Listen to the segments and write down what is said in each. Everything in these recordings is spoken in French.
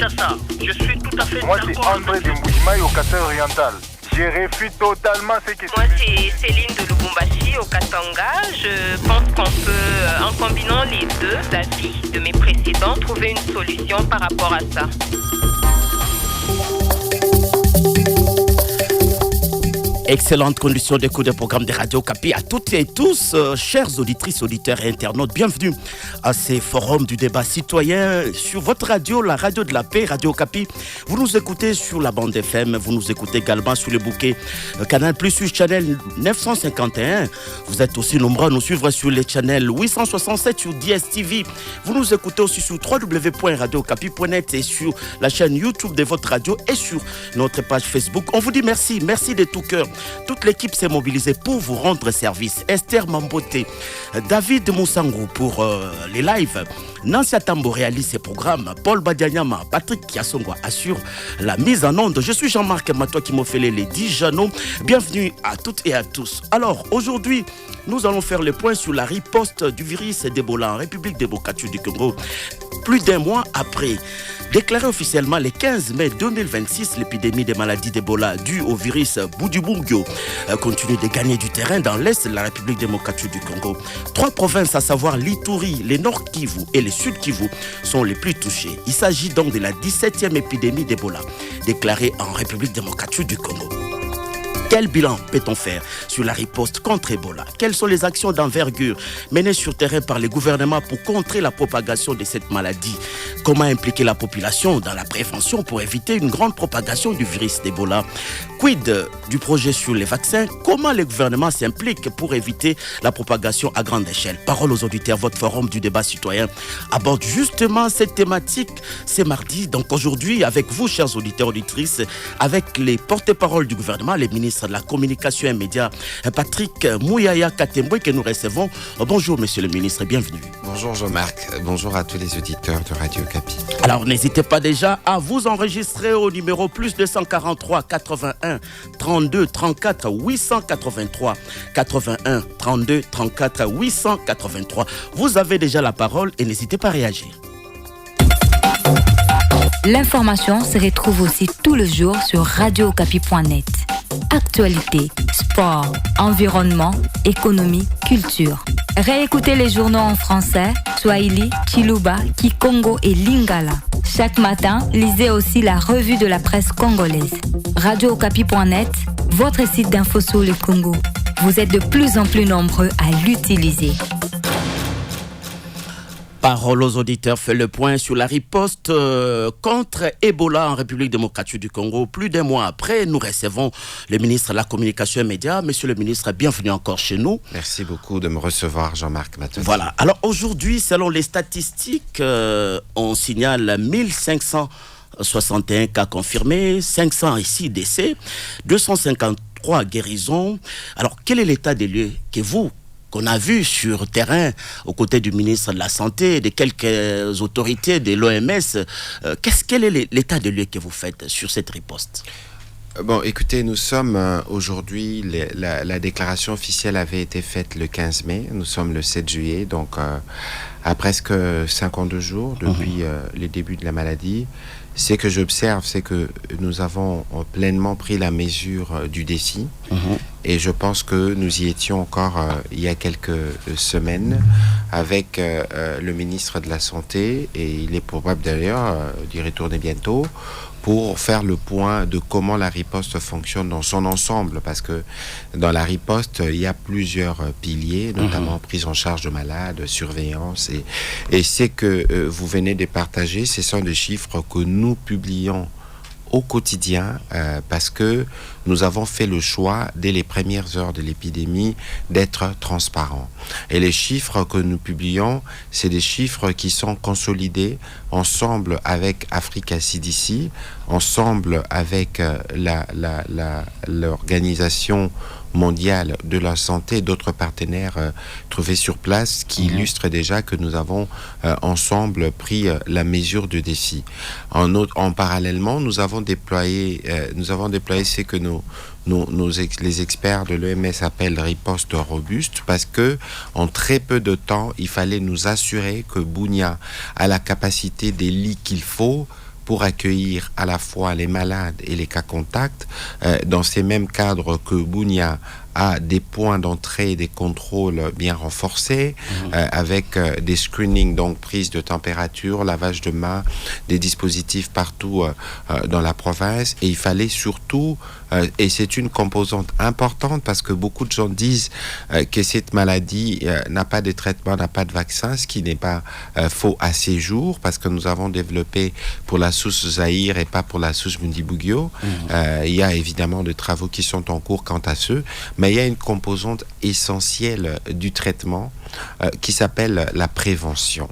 à ça. Je suis tout à fait Moi, d'accord. c'est André de Moujimaï au Qatar oriental. Je refuse totalement ce que Moi, c'est Céline de Lubumbashi au Katanga. Je pense qu'on peut, en combinant les deux avis de mes précédents, trouver une solution par rapport à ça. Excellente condition d'écoute des programmes de Radio Okapi à toutes et tous, chers auditrices, auditeurs et internautes. Bienvenue à ces forums du débat citoyen sur votre radio, la radio de la paix, Radio Okapi. Vous nous écoutez sur la bande FM, vous nous écoutez également sur le bouquet Canal Plus sur Channel 951. Vous êtes aussi nombreux à nous suivre sur les channels 867 sur DSTV. Vous nous écoutez aussi sur www.radiookapi.net et sur la chaîne YouTube de votre radio et sur notre page Facebook. On vous dit merci, merci de tout cœur. Toute l'équipe s'est mobilisée pour vous rendre service. Esther Mamboté, David Moussangou pour les lives, Nancy Atambo réalise ses programmes, Paul Badianyama, Patrick Kiasongwa assure la mise en onde. Je suis Jean-Marc Matois qui m'a fait les 10 Jeannot. Bienvenue à toutes et à tous. Alors aujourd'hui, nous allons faire le point sur la riposte du virus d'Ebola en République démocratique du Congo. Plus d'un mois après, déclaré officiellement le 15 mai 2026, l'épidémie des maladies d'Ebola due au virus Bundibugyo continue de gagner du terrain dans l'est de la République démocratique du Congo. 3 provinces, à savoir l'Ituri, le Nord Kivu et le Sud Kivu, sont les plus touchées. Il s'agit donc de la 17e épidémie d'Ebola déclarée en République démocratique du Congo. Quel bilan peut-on faire sur la riposte contre Ebola? Quelles sont les actions d'envergure menées sur terrain par les gouvernements pour contrer la propagation de cette maladie? Comment impliquer la population dans la prévention pour éviter une grande propagation du virus d'Ebola? Quid du projet sur les vaccins? Comment les gouvernements s'impliquent pour éviter la propagation à grande échelle? Parole aux auditeurs, votre forum du débat citoyen aborde justement cette thématique ce mardi. Donc aujourd'hui, avec vous, chers auditeurs, auditrices, avec les porte-paroles du gouvernement, les ministres de la communication et médias, Patrick Mouyaya Katembwe, que nous recevons. Bonjour, monsieur le ministre, bienvenue. Bonjour Jean-Marc, bonjour à tous les auditeurs de Radio Okapi. Alors, n'hésitez pas déjà à vous enregistrer au numéro plus 243 81 32 34 883 81 32 34 883. Vous avez déjà la parole et n'hésitez pas à réagir. L'information se retrouve aussi tout le jour sur radiookapi.net. Actualité, sport, environnement, économie, culture. Réécoutez les journaux en français, Swahili, Chiluba, Kikongo et Lingala. Chaque matin, lisez aussi la revue de la presse congolaise. radiookapi.net, votre site d'info sur le Congo. Vous êtes de plus en plus nombreux à l'utiliser. Parole aux auditeurs fait le point sur la riposte contre Ebola en République démocratique du Congo. Plus d'un mois après, nous recevons le ministre de la Communication et Médias. Monsieur le ministre, bienvenue encore chez nous. Merci beaucoup de me recevoir, Jean-Marc Matois. Voilà. Alors aujourd'hui, selon les statistiques, on signale 1561 cas confirmés, 506 décès, 253 guérisons. Alors quel est l'état des lieux qu'on a vu sur terrain aux côtés du ministre de la Santé, de quelques autorités de l'OMS? Quel est l'état de lieu que vous faites sur cette riposte? Bon, écoutez, nous sommes aujourd'hui, la déclaration officielle avait été faite le 15 mai, nous sommes le 7 juillet, donc à presque 52 jours depuis les débuts de la maladie. Ce que j'observe, c'est que nous avons pleinement pris la mesure du défi. Et je pense que nous y étions encore il y a quelques semaines avec le ministre de la Santé, et il est probable d'ailleurs d'y retourner bientôt, pour faire le point de comment la riposte fonctionne dans son ensemble, parce que dans la riposte, il y a plusieurs piliers, notamment prise en charge de malades, surveillance, et ce que vous venez de partager, ce sont des chiffres que nous publions au quotidien parce que nous avons fait le choix, dès les premières heures de l'épidémie, d'être transparents. Et les chiffres que nous publions, c'est des chiffres qui sont consolidés ensemble avec Africa CDC, ensemble avec l'organisation mondiale de la santé, d'autres partenaires trouvés sur place qui illustrent déjà que nous avons ensemble pris la mesure du défi. En parallèlement, nous avons déployé ce que les experts de l'OMS appellent riposte robuste, parce que en très peu de temps, il fallait nous assurer que Bunia a la capacité des lits qu'il faut pour accueillir à la fois les malades et les cas contacts, dans ces mêmes cadres que Bunia a des points d'entrée et des contrôles bien renforcés, avec des screenings, donc prise de température, lavage de mains, des dispositifs partout dans la province. Et il fallait surtout, et c'est une composante importante parce que beaucoup de gens disent que cette maladie n'a pas de traitement, n'a pas de vaccin, ce qui n'est pas faux à ces jours, parce que nous avons développé pour la souche Zaïre et pas pour la souche Bundibugyo. Il y a évidemment des travaux qui sont en cours quant à ceux, mais il y a une composante essentielle du traitement qui s'appelle la prévention.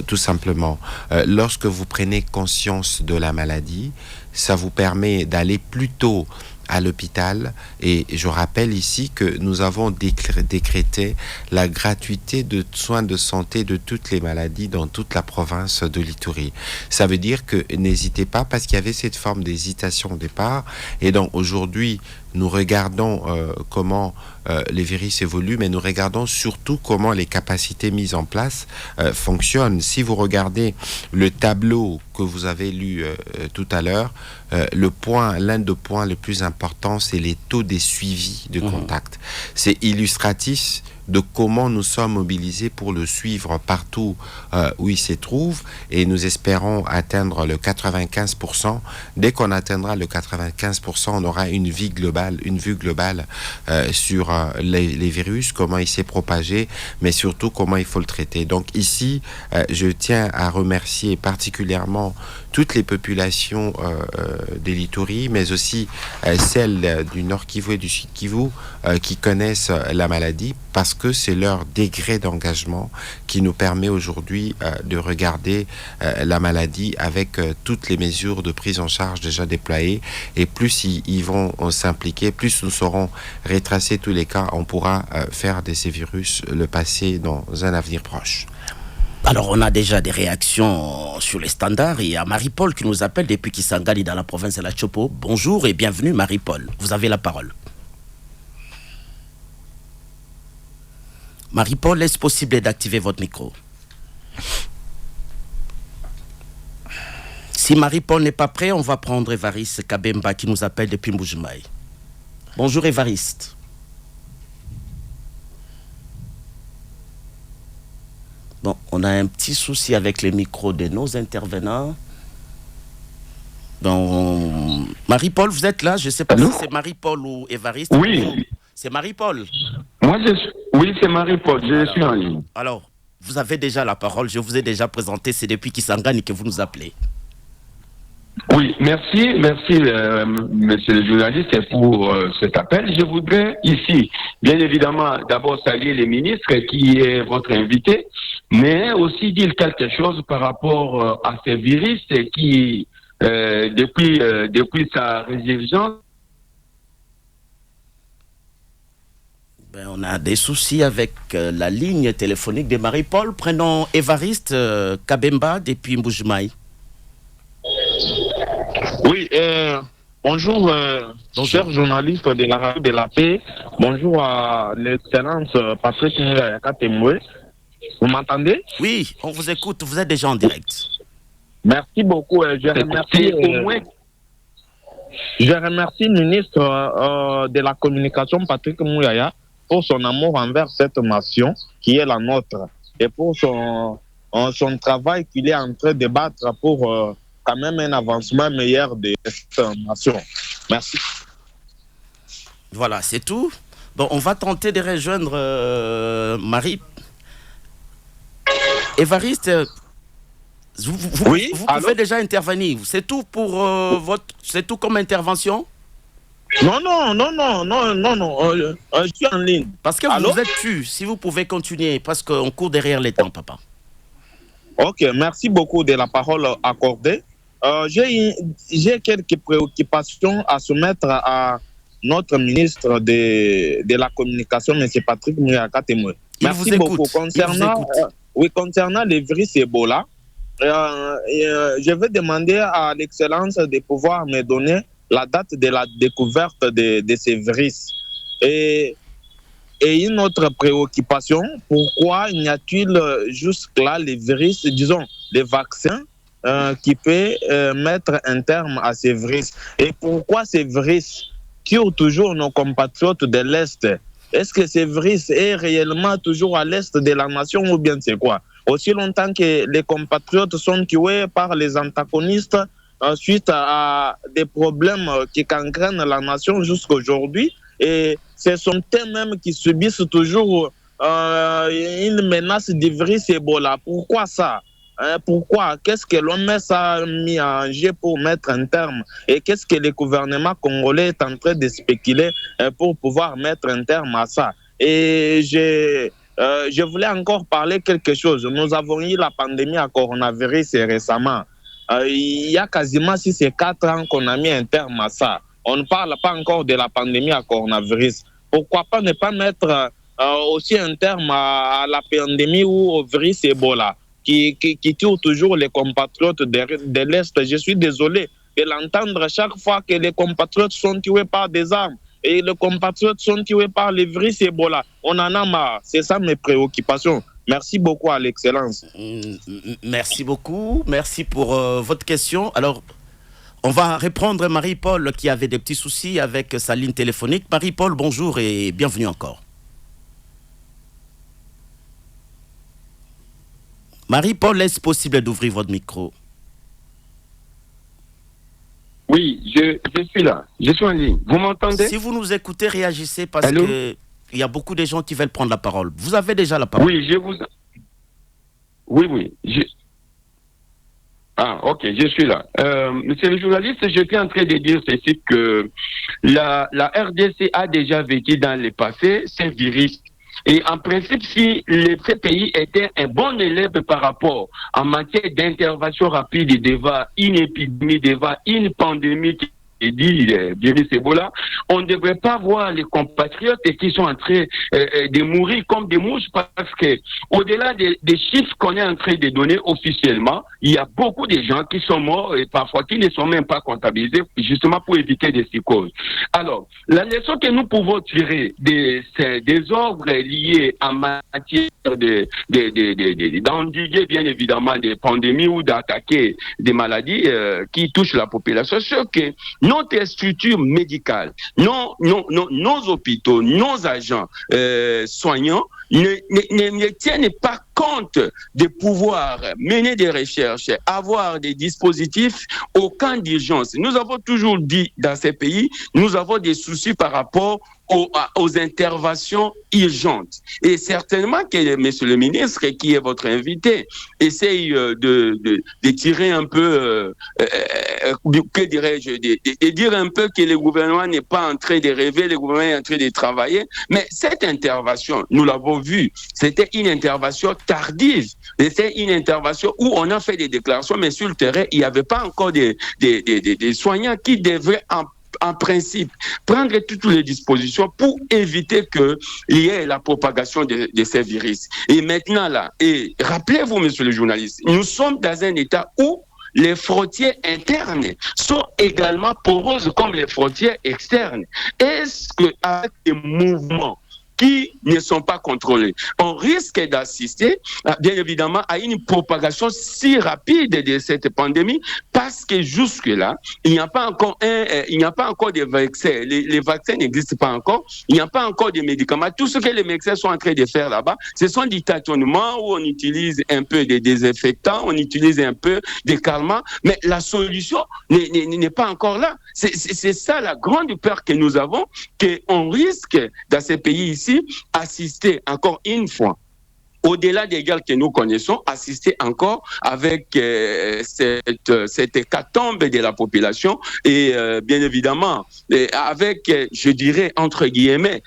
Tout simplement, lorsque vous prenez conscience de la maladie, ça vous permet d'aller plus tôt à l'hôpital. Et je rappelle ici que nous avons décrété la gratuité de soins de santé de toutes les maladies dans toute la province de l'Ituri. Ça veut dire que n'hésitez pas, parce qu'il y avait cette forme d'hésitation au départ. Et donc aujourd'hui, nous regardons comment les virus évoluent, mais nous regardons surtout comment les capacités mises en place fonctionnent. Si vous regardez le tableau que vous avez lu tout à l'heure, l'un des points les plus importants, c'est les taux des suivis de contact. C'est illustratif de comment nous sommes mobilisés pour le suivre partout où il se trouve, et nous espérons atteindre le 95%. Dès qu'on atteindra le 95%, on aura une vue globale sur les virus, comment il s'est propagé, mais surtout comment il faut le traiter. Donc ici, je tiens à remercier particulièrement toutes les populations de l'Ituri, mais aussi celles du Nord Kivu et du Sud Kivu qui connaissent la maladie, parce que c'est leur degré d'engagement qui nous permet aujourd'hui de regarder la maladie avec toutes les mesures de prise en charge déjà déployées. Et plus ils vont s'impliquer, plus nous saurons retracer tous les cas, on pourra faire de ces virus le passé dans un avenir proche. Alors, on a déjà des réactions sur les standards. Il y a Marie-Paul qui nous appelle depuis Kisangani dans la province de la Chopo. Bonjour et bienvenue Marie-Paul. Vous avez la parole. Marie-Paul, est-ce possible d'activer votre micro? Si Marie-Paul n'est pas prêt, on va prendre Évariste Kabemba qui nous appelle depuis Mbujimaï. Bonjour Évariste. Bon, on a un petit souci avec les micros de nos intervenants. Donc, Marie-Paul, vous êtes là? Je ne sais pas si c'est Marie-Paul ou Évariste. Oui. C'est Marie-Paul. Oui, c'est Marie-Paul. Je suis en ligne. Alors, vous avez déjà la parole. Je vous ai déjà présenté. C'est depuis Kisangani que vous nous appelez. Oui, merci, monsieur le journaliste, pour cet appel. Je voudrais ici, bien évidemment, d'abord saluer les ministres qui est votre invité, mais aussi dire quelque chose par rapport à ces virus qui, depuis sa résurgence. On a des soucis avec la ligne téléphonique de Marie-Paul. Prenons Évariste Kabemba depuis Mbujimaï. Oui, bonjour, chers journalistes de la radio de la paix. Bonjour à l'excellence Patrick Muyayaka-Temwe. Vous m'entendez? Oui, on vous écoute. Vous êtes déjà en direct. Merci beaucoup. Je remercie le ministre de la Communication, Patrick Mouyaya, pour son amour envers cette nation qui est la nôtre et pour son travail qu'il est en train de battre pour quand même un avancement meilleur de cette nation. Merci. Voilà, c'est tout. Bon, on va tenter de rejoindre Marie. Évariste, vous pouvez déjà intervenir. C'est tout pour c'est tout comme intervention? Non, je suis en ligne. Parce que vous êtes tu, si vous pouvez continuer, parce qu'on court derrière les temps, papa. Ok, merci beaucoup de la parole accordée. J'ai quelques préoccupations à soumettre à notre ministre de la Communication, M. Patrick Muyayaka-Temwe. Merci beaucoup. Concernant les virus Ebola, je vais demander à l'excellence de pouvoir me donner la date de la découverte de ces virus. Et une autre préoccupation, pourquoi n'y a-t-il jusque-là les virus, disons, les vaccins qui peut mettre un terme à ces virus. Et pourquoi ces virus tuent toujours nos compatriotes de l'Est? Est-ce que ces virus est réellement toujours à l'Est de la nation ou bien c'est quoi? Aussi longtemps que les compatriotes sont tués par les antagonistes suite à des problèmes qui gangrènent la nation jusqu'à aujourd'hui, et ce sont eux-mêmes qui subissent toujours une menace du virus Ebola. Pourquoi ça? Pourquoi? Qu'est-ce que l'OMS a mis en jeu pour mettre un terme? Et qu'est-ce que le gouvernement congolais est en train de spéculer pour pouvoir mettre un terme à ça? Et je voulais encore parler quelque chose. Nous avons eu la pandémie à coronavirus récemment. Il y a quasiment 6 et 4 ans qu'on a mis un terme à ça. On ne parle pas encore de la pandémie à coronavirus. Pourquoi pas ne pas mettre aussi un terme à la pandémie ou au virus Ebola qui tue toujours les compatriotes de l'Est? Je suis désolé de l'entendre chaque fois que les compatriotes sont tués par des armes et les compatriotes sont tués par le virus Ebola. On en a marre. C'est ça mes préoccupations. Merci beaucoup à l'excellence. Merci beaucoup. Merci pour votre question. Alors, on va répondre à Marie-Paul qui avait des petits soucis avec sa ligne téléphonique. Marie-Paul, bonjour et bienvenue encore. Marie-Paul, est-ce possible d'ouvrir votre micro? Oui, je suis là. Je suis en ligne. Vous m'entendez? Si vous nous écoutez, réagissez parce qu'il y a beaucoup de gens qui veulent prendre la parole. Vous avez déjà la parole. Oui, Oui. Ah, ok, je suis là. Monsieur le journaliste, j'étais en train de dire ceci que la RDC a déjà vécu dans le passé ces virus. Et en principe, si ces pays étaient un bon élève par rapport en matière d'intervention rapide devant une épidémie, devant une pandémie qui dit virus Ebola, on ne devrait pas voir les compatriotes qui sont en train de mourir comme des mouches, parce que au-delà des chiffres qu'on est en train de donner officiellement, il y a beaucoup de gens qui sont morts et parfois qui ne sont même pas comptabilisés justement pour éviter des psychoses. Alors, la leçon que nous pouvons tirer des ordres liés en matière d'endiguer bien évidemment des pandémies ou d'attaquer des maladies qui touchent la population, c'est que notre structure médicale, nos hôpitaux, nos agents soignants ne tiennent pas compte de pouvoir mener des recherches, avoir des dispositifs au cas d'urgence. Nous avons toujours dit dans ces pays, nous avons des soucis par rapport aux interventions urgentes. Et certainement que monsieur le ministre, qui est votre invité, essaye de tirer un peu, que dirais-je, de dire un peu que le gouvernement n'est pas en train de rêver, le gouvernement est en train de travailler. Mais cette intervention, nous l'avons vu, c'était une intervention tardive. C'était une intervention où on a fait des déclarations, mais sur le terrain, il n'y avait pas encore des soignants qui devraient en principe, prendre toutes les dispositions pour éviter qu'il y ait la propagation de ces virus. Et maintenant, là, et rappelez-vous, monsieur le journaliste, nous sommes dans un état où les frontières internes sont également poreuses comme les frontières externes. Est-ce qu'avec des mouvements qui ne sont pas contrôlés, on risque d'assister, bien évidemment, à une propagation si rapide de cette pandémie, parce que jusque-là, il n'y a pas encore de vaccins. Les vaccins n'existent pas encore. Il n'y a pas encore de médicaments. Tout ce que les médecins sont en train de faire là-bas, ce sont des tâtonnements où on utilise un peu des désinfectants, on utilise un peu des calmants, mais la solution n'est pas encore là. C'est ça la grande peur que nous avons, qu'on risque dans ces pays ici assister encore une fois, au-delà des guerres que nous connaissons, assister encore avec cette hécatombe de la population et bien évidemment avec, je dirais entre guillemets,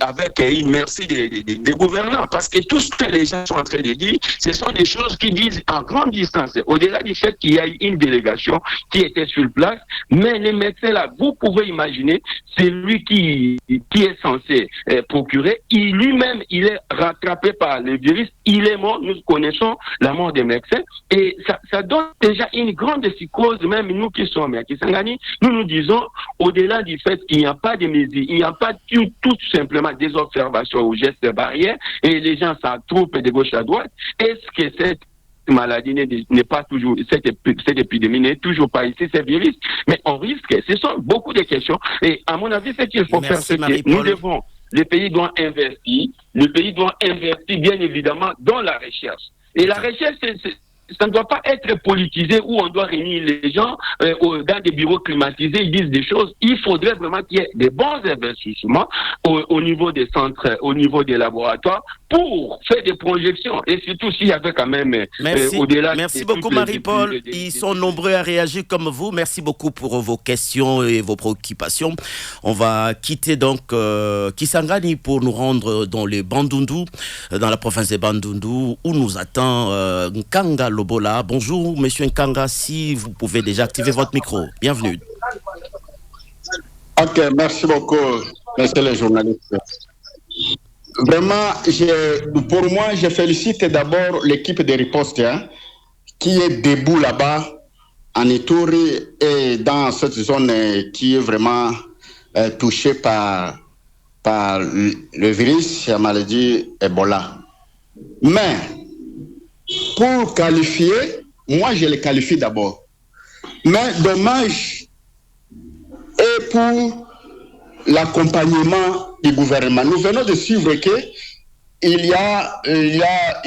avec une merci des gouvernants, parce que tout ce que les gens sont en train de dire, ce sont des choses qui disent en grande distance, au-delà du fait qu'il y a une délégation qui était sur place, mais les médecins là, vous pouvez imaginer, c'est lui qui est censé procurer, lui-même il est rattrapé par les virus, il est mort, nous connaissons la mort des médecins, et ça donne déjà une grande psychose, même nous qui sommes à Kisangani, nous disons, au-delà du fait qu'il n'y a pas de mesures, il n'y a pas tout simplement des observations ou gestes barrières, et les gens s'attroupent de gauche à droite, est-ce que cette maladie n'est pas toujours, cette épidémie n'est toujours pas ici, ces virus. Mais on risque, ce sont beaucoup de questions. Et à mon avis, ce qu'il faut faire, c'est que nous devons, le pays doit investir bien évidemment dans la recherche. Et la recherche, ça ne doit pas être politisé où on doit réunir les gens dans des bureaux climatisés, ils disent des choses. Il faudrait vraiment qu'il y ait des bons investissements au niveau des centres, au niveau des laboratoires pour faire des projections. Et surtout s'il y avait quand même au-delà... Merci beaucoup Marie-Paul. Ils sont nombreux à réagir comme vous. Merci beaucoup pour vos questions et vos préoccupations. On va quitter donc Kisangani pour nous rendre dans les Bandundu, dans la province des Bandundu, où nous attend Nkanga Lobola. Bonjour, monsieur Nkanga, si vous pouvez déjà activer votre micro. Bienvenue. Ok, merci beaucoup, messieurs les journalistes. Vraiment, pour moi, je félicite d'abord l'équipe de riposte qui est debout là-bas, en Ituri et dans cette zone qui est vraiment touchée par le virus, la maladie Ebola. Mais, pour qualifier, moi je le qualifie d'abord. Mais dommage et pour l'accompagnement du gouvernement. Nous venons de suivre qu'il y a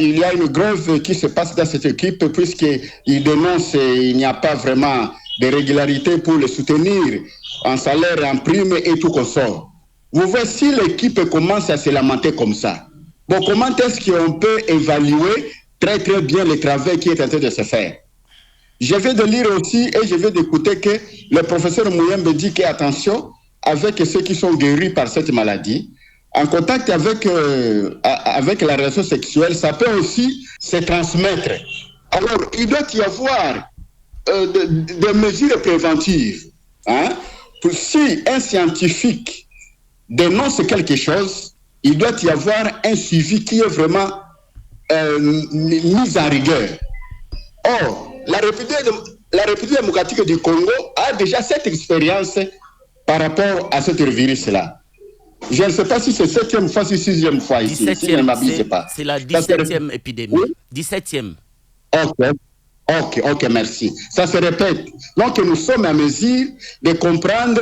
une grève qui se passe dans cette équipe puisqu'il dénonce qu'il n'y a pas vraiment de régularité pour le soutenir en salaire, en prime et tout consort. Vous voyez, si l'équipe commence à se lamenter comme ça, bon, comment est-ce qu'on peut évaluer très très bien le travail qui est en train de se faire? Je vais de lire aussi et je vais d'écouter que le professeur Mouyembe dit qu'attention, avec ceux qui sont guéris par cette maladie, en contact avec la relation sexuelle, ça peut aussi se transmettre. Alors, il doit y avoir des mesures préventives. Si un scientifique dénonce quelque chose, il doit y avoir un suivi qui est vraiment mis en rigueur. Or, la République démocratique du Congo a déjà cette expérience par rapport à ce virus-là. Je ne sais pas si c'est 7e fois, si 6e fois ici. 17e, si je ne m'abuse pas. C'est la 17e épidémie. Oui? 17e. Ok, merci. Ça se répète. Donc, nous sommes à mesure de comprendre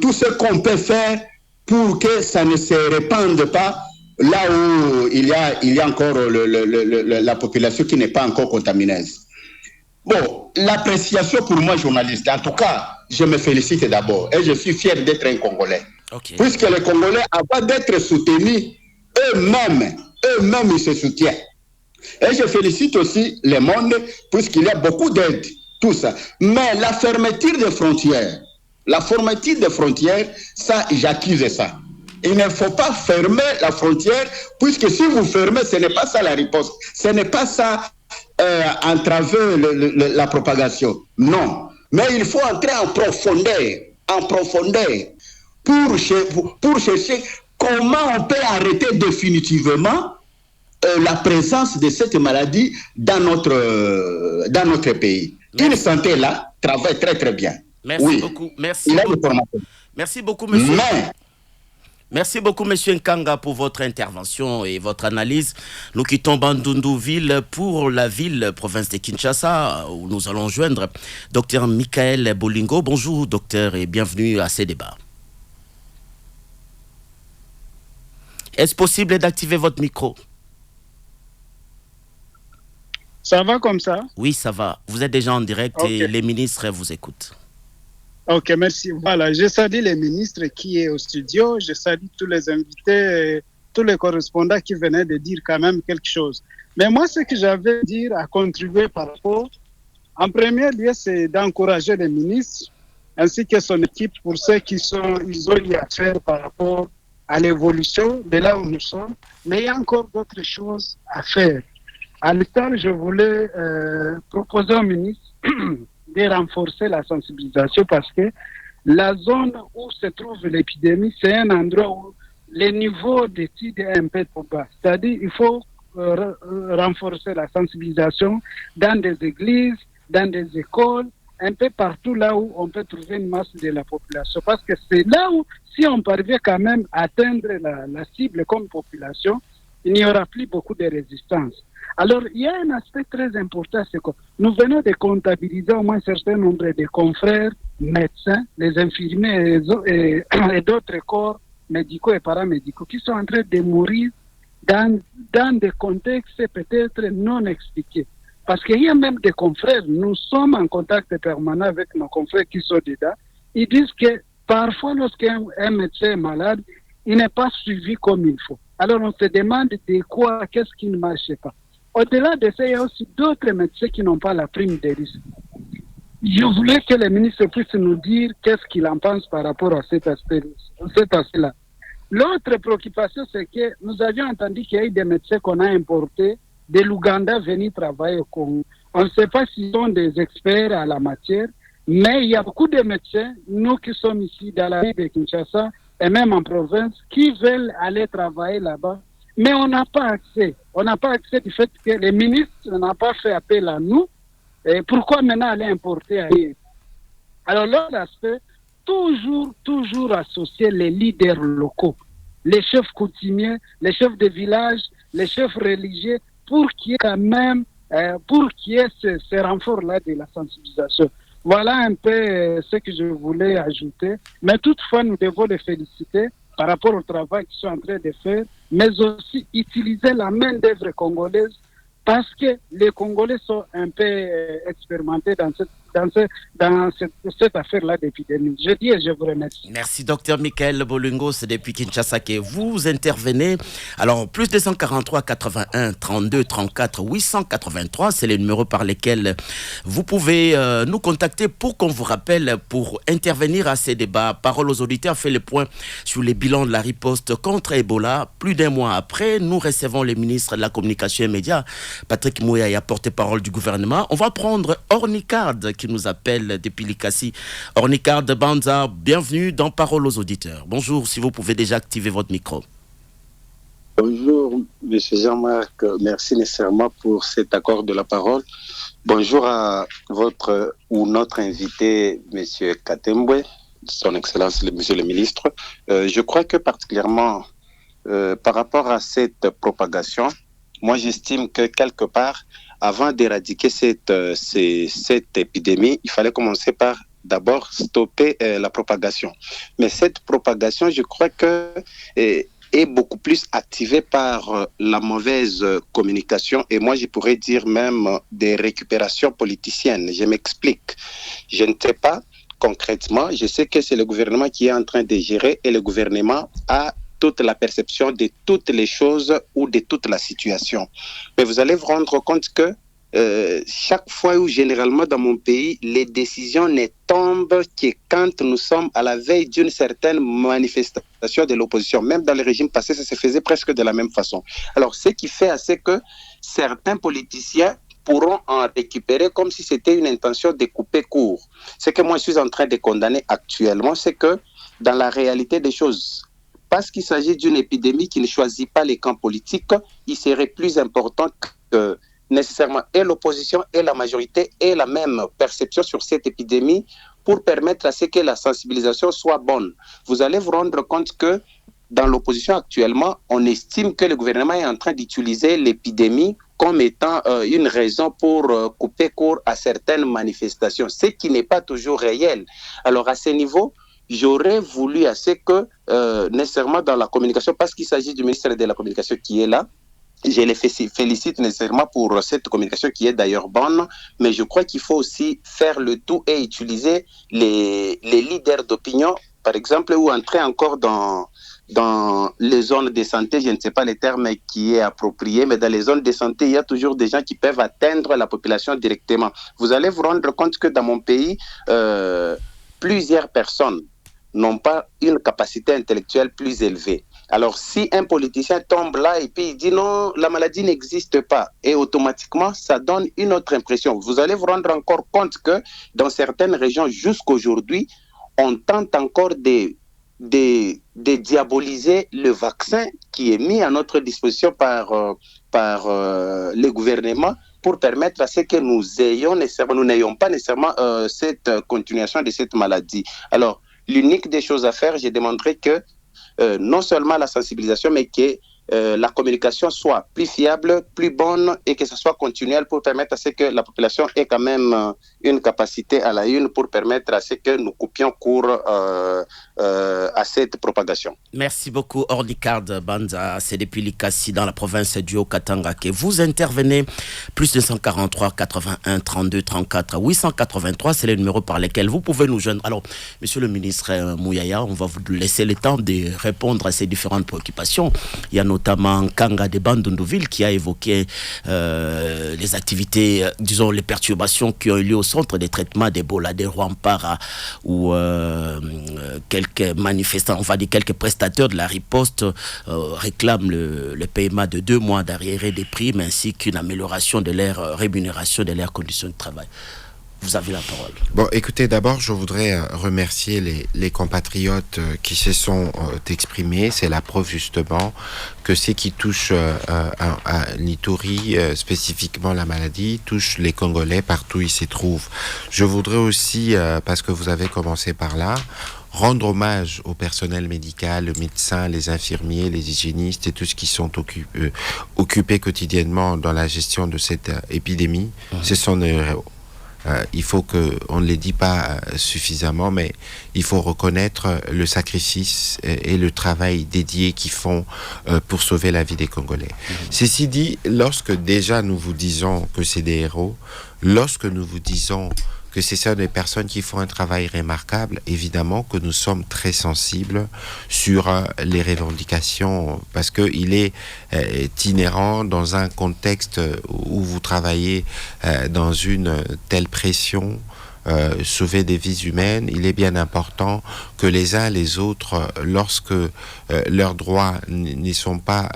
tout ce qu'on peut faire pour que ça ne se répande pas là où il y a encore la population qui n'est pas encore contaminée. Bon, l'appréciation pour moi, journaliste, en tout cas, je me félicite d'abord et je suis fier d'être un Congolais. Okay. Puisque les Congolais, avant d'être soutenus, eux-mêmes, ils se soutiennent. Et je félicite aussi le monde, puisqu'il y a beaucoup d'aide, tout ça. Mais la fermeture des frontières, ça, j'accuse ça. Il ne faut pas fermer la frontière, puisque si vous fermez, ce n'est pas ça la réponse. Ce n'est pas ça entraver la propagation. Non. Mais il faut entrer en profondeur, pour chercher comment on peut arrêter définitivement la présence de cette maladie dans notre pays. Une santé là travaille très très bien. Merci beaucoup. Merci beaucoup, monsieur. Merci beaucoup, monsieur Nkanga, pour votre intervention et votre analyse. Nous quittons Bandundu-ville pour la ville, province de Kinshasa, où nous allons joindre Dr Michael Bolingo. Bonjour, docteur, et bienvenue à ces débats. Est-ce possible d'activer votre micro? Ça va comme ça? Oui, ça va. Vous êtes déjà en direct et les ministres vous écoutent. Ok, merci. Voilà, je salue les ministres qui est au studio, je salue tous les invités, tous les correspondants qui venaient de dire quand même quelque chose. Mais moi, ce que j'avais à dire, à contribuer par rapport, en premier lieu, c'est d'encourager les ministres ainsi que son équipe pour ceux ils ont eu à faire par rapport à l'évolution de là où nous sommes. Mais il y a encore d'autres choses à faire. À l'instant, je voulais proposer au ministre de renforcer la sensibilisation parce que la zone où se trouve l'épidémie, c'est un endroit où le niveau d'études est un peu trop bas. C'est-à-dire qu'il faut renforcer la sensibilisation dans des églises, dans des écoles, un peu partout là où on peut trouver une masse de la population. Parce que c'est là où, si on parvient quand même à atteindre la cible comme population, il n'y aura plus beaucoup de résistance. Alors, il y a un aspect très important, c'est que nous venons de comptabiliser au moins un certain nombre de confrères, médecins, les infirmiers et d'autres corps médicaux et paramédicaux qui sont en train de mourir dans des contextes peut-être non expliqués. Parce qu'il y a même des confrères, nous sommes en contact permanent avec nos confrères qui sont dedans, ils disent que parfois lorsqu'un médecin est malade, il n'est pas suivi comme il faut. Alors on se demande de quoi, qu'est-ce qui ne marche pas. Au-delà de ça, il y a aussi d'autres médecins qui n'ont pas la prime de risque. Je voulais que le ministre puisse nous dire qu'est-ce qu'il en pense par rapport à cet aspect-là. L'autre préoccupation, c'est que nous avions entendu qu'il y a eu des médecins qu'on a importés de l'Ouganda venir travailler au Congo. On ne sait pas s'ils sont des experts à la matière, mais il y a beaucoup de médecins, nous qui sommes ici dans la ville de Kinshasa et même en province, qui veulent aller travailler là-bas, mais on n'a pas accès. On n'a pas accès du fait que les ministres n'ont pas fait appel à nous. Et pourquoi maintenant aller importer ailleurs? Alors l'autre aspect, toujours associer les leaders locaux, les chefs coutumiers, les chefs de village, les chefs religieux, pour qu'il y ait quand même, ce renfort-là de la sensibilisation. Voilà un peu ce que je voulais ajouter. Mais toutefois, nous devons les féliciter par rapport au travail qu'ils sont en train de faire, mais aussi utiliser la main-d'œuvre congolaise parce que les Congolais sont un peu expérimentés dans cette affaire-là d'épidémie. Je dis et je vous remercie. Merci, Dr Michael Bolingo. C'est depuis Kinshasa que vous intervenez. Alors, plus 243 81 32 34 883, c'est les numéros par lesquels vous pouvez nous contacter pour qu'on vous rappelle, pour intervenir à ces débats. Parole aux auditeurs fait le point sur les bilans de la riposte contre Ebola. Plus d'un mois après, nous recevons le ministre de la Communication et Médias, Patrick Mouya, porte-parole du gouvernement. On va prendre Ornicard qui nous appelle depuis Likasi. Ornicard Banza, bienvenue dans Parole aux auditeurs. Bonjour, si vous pouvez déjà activer votre micro. Bonjour, M. Jean-Marc. Merci nécessairement pour cet accord de la parole. Bonjour à notre invité, M. Katembwe, son Excellence, M. le ministre. Je crois que particulièrement par rapport à cette propagation, moi j'estime que quelque part, avant d'éradiquer cette épidémie, il fallait commencer par d'abord stopper la propagation. Mais cette propagation, je crois que est beaucoup plus activée par la mauvaise communication et moi je pourrais dire même des récupérations politiciennes. Je m'explique. Je ne sais pas concrètement, je sais que c'est le gouvernement qui est en train de gérer et le gouvernement a toute la perception de toutes les choses ou de toute la situation. Mais vous allez vous rendre compte que chaque fois ou généralement dans mon pays, les décisions ne tombent que quand nous sommes à la veille d'une certaine manifestation de l'opposition. Même dans le régime passé, ça se faisait presque de la même façon. Alors, ce qui fait assez que certains politiciens pourront en récupérer comme si c'était une intention de couper court. Ce que moi je suis en train de condamner actuellement, c'est que dans la réalité des choses, parce qu'il s'agit d'une épidémie qui ne choisit pas les camps politiques, il serait plus important que nécessairement et l'opposition et la majorité aient la même perception sur cette épidémie pour permettre à ce que la sensibilisation soit bonne. Vous allez vous rendre compte que dans l'opposition actuellement, on estime que le gouvernement est en train d'utiliser l'épidémie comme étant une raison pour couper court à certaines manifestations, ce qui n'est pas toujours réel. Alors à ce niveau, j'aurais voulu assez que, nécessairement dans la communication, parce qu'il s'agit du ministère de la Communication qui est là, je les félicite nécessairement pour cette communication qui est d'ailleurs bonne, mais je crois qu'il faut aussi faire le tout et utiliser les leaders d'opinion, par exemple, ou entrer encore dans les zones de santé, je ne sais pas le terme qui est approprié, mais dans les zones de santé, il y a toujours des gens qui peuvent atteindre la population directement. Vous allez vous rendre compte que dans mon pays, plusieurs personnes n'ont pas une capacité intellectuelle plus élevée. Alors, si un politicien tombe là et puis il dit non, la maladie n'existe pas, et automatiquement, ça donne une autre impression. Vous allez vous rendre encore compte que dans certaines régions, jusqu'aujourd'hui, on tente encore de diaboliser le vaccin qui est mis à notre disposition par le gouvernement pour permettre à ce que nous n'ayons pas nécessairement cette continuation de cette maladie. Alors, l'unique des choses à faire, j'ai démontré que non seulement la sensibilisation, mais que la communication soit plus fiable, plus bonne et que ce soit continuel pour permettre à ce que la population ait quand même une capacité à la une pour permettre à ce que nous coupions court à cette propagation. Merci beaucoup, Ornicard Banza. C'est depuis Likasi dans la province du Haut-Katanga que vous intervenez. Plus 243 81 32 34 883, c'est le numéro par lequel vous pouvez nous joindre. Alors, monsieur le ministre Mouyaya, on va vous laisser le temps de répondre à ces différentes préoccupations. Il y a notamment Kanga de Bandundouville qui a évoqué les activités, disons les perturbations qui ont eu lieu au centre de traitement d'Ebola de Rwampara, où quelques manifestants, on va dire quelques prestataires de la riposte réclament le paiement de 2 mois d'arriérés des primes ainsi qu'une amélioration de leur rémunération, de leurs conditions de travail. Vous avez la parole. Bon, écoutez, d'abord, je voudrais remercier les compatriotes qui se sont exprimés. C'est la preuve, justement, que ce qui touche à l'Ituri, spécifiquement la maladie, touche les Congolais partout où ils s'y trouvent. Je voudrais aussi, parce que vous avez commencé par là, rendre hommage au personnel médical, les médecins, les infirmiers, les hygiénistes et tous ceux qui sont occupés quotidiennement dans la gestion de cette épidémie. Ce sont nos héros. Il faut on ne les dit pas suffisamment, mais il faut reconnaître le sacrifice et le travail dédié qu'ils font pour sauver la vie des Congolais. Ceci dit, lorsque déjà nous vous disons que c'est des héros, lorsque nous vous disons que c'est ça des personnes qui font un travail remarquable, évidemment que nous sommes très sensibles sur les revendications, parce qu'il est inhérent dans un contexte où vous travaillez dans une telle pression, sauver des vies humaines, il est bien important que les uns les autres, lorsque leurs droits ne sont pas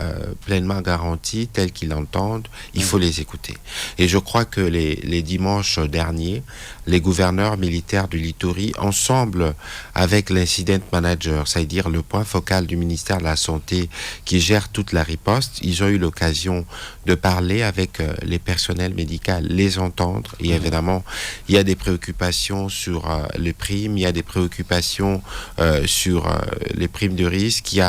pleinement garantis tels qu'ils l'entendent, il faut les écouter. Et je crois que les dimanches derniers, les gouverneurs militaires du Lituri, ensemble avec l'incident manager, c'est-à-dire le point focal du ministère de la Santé qui gère toute la riposte, ils ont eu l'occasion de parler avec les personnels médicaux, les entendre. Et évidemment, il y a des préoccupations sur les primes, il y a des préoccupations sur les primes de risque,